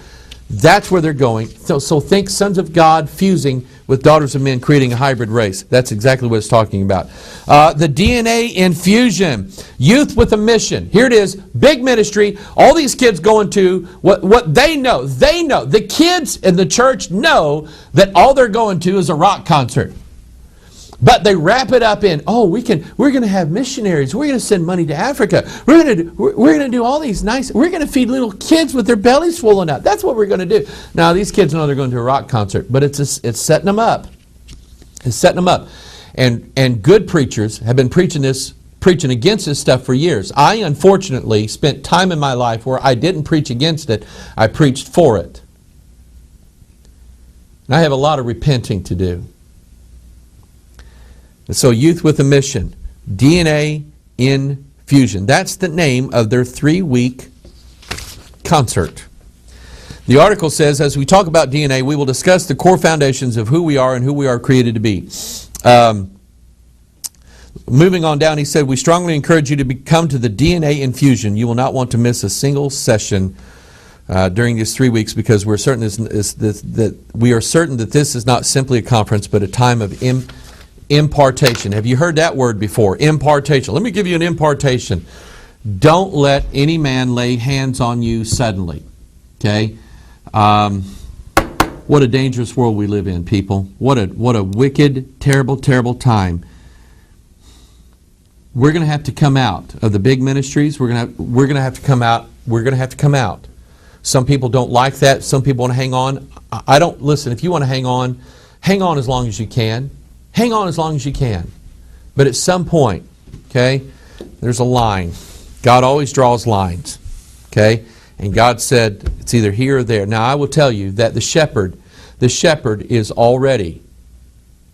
That's where they're going. So think sons of God fusing with daughters of men, creating a hybrid race. That's exactly what it's talking about. The DNA infusion. Youth with a mission. Here it is. Big ministry. All these kids going to what they know. They know. The kids in the church know that all they're going to is a rock concert. But they wrap it up in, we're going to have missionaries. We're going to send money to Africa. We're going to do all these nice, we're going to feed little kids with their bellies swollen out. That's what we're going to do. Now, these kids know they're going to a rock concert, but it's setting them up. It's setting them up. And good preachers have been preaching against this stuff for years. I, unfortunately, spent time in my life where I didn't preach against it. I preached for it. And I have a lot of repenting to do. So youth with a mission, DNA infusion. That's the name of their 3-week concert. The article says, as we talk about DNA, we will discuss the core foundations of who we are and who we are created to be. Moving on down, he said, we strongly encourage you to come to the DNA infusion. You will not want to miss a single session during these 3 weeks, because we're certain that this is not simply a conference, but a time of impartation. Have you heard that word before? Impartation. Let me give you an impartation. Don't let any man lay hands on you suddenly. Okay? What a dangerous world we live in, people. What a wicked, terrible, terrible time. We're going to have to come out of the big ministries. We're going to have to come out. We're going to have to come out. Some people don't like that. Some people want to hang on. I don't listen. If you want to hang on as long as you can. Hang on as long as you can. But at some point, okay, there's a line. God always draws lines. Okay? And God said it's either here or there. Now I will tell you that the shepherd is already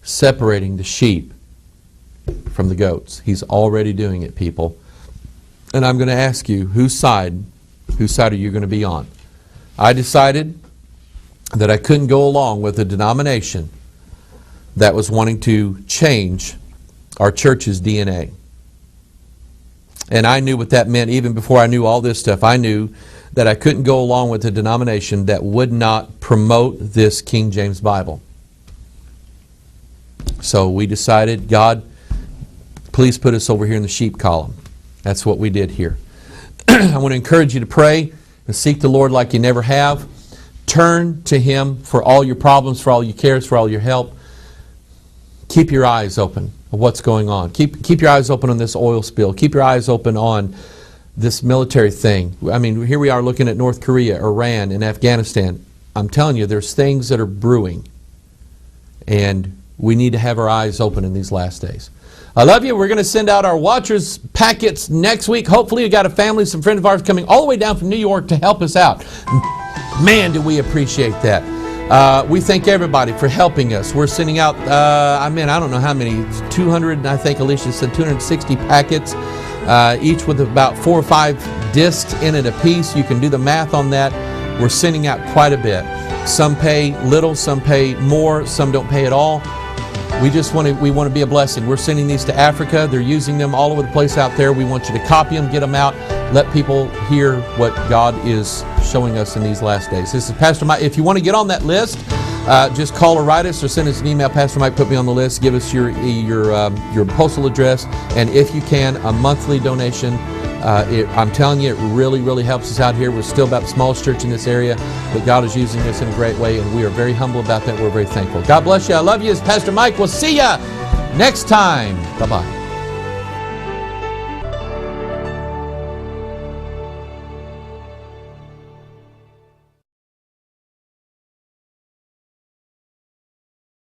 separating the sheep from the goats. He's already doing it, people. And I'm going to ask you, whose side are you going to be on? I decided that I couldn't go along with a denomination that was wanting to change our church's DNA. And I knew what that meant even before I knew all this stuff. I knew that I couldn't go along with a denomination that would not promote this King James Bible. So we decided, God, please put us over here in the sheep column. That's what we did here. I want to encourage you to pray and seek the Lord like you never have. Turn to Him for all your problems, for all your cares, for all your help. Keep your eyes open on what's going on. Keep your eyes open on this oil spill. Keep your eyes open on this military thing. I mean, here we are looking at North Korea, Iran, and Afghanistan. I'm telling you, there's things that are brewing. And we need to have our eyes open in these last days. I love you. We're going to send out our Watchers packets next week. Hopefully we've got a family, some friends of ours coming all the way down from New York to help us out. Man, do we appreciate that. We thank everybody for helping us. We're sending out, I don't know how many, 200, I think Alicia said 260 packets. each with about 4 or 5 discs in it a piece. You can do the math on that. We're sending out quite a bit. Some pay little, some pay more, some don't pay at all. We want to be a blessing. We're sending these to Africa. They're using them all over the place out there. We want you to copy them, get them out, let people hear what God is showing us in these last days. This is Pastor Mike. If you want to get on that list, just call or write us or send us an email. Pastor Mike put me on the list. Give us your postal address, and if you can, a monthly donation. I'm telling you, it really, really helps us out here. We're still about the smallest church in this area, but God is using us in a great way, and we are very humble about that. We're very thankful. God bless you. I love you. It's Pastor Mike. We'll see you next time. Bye-bye.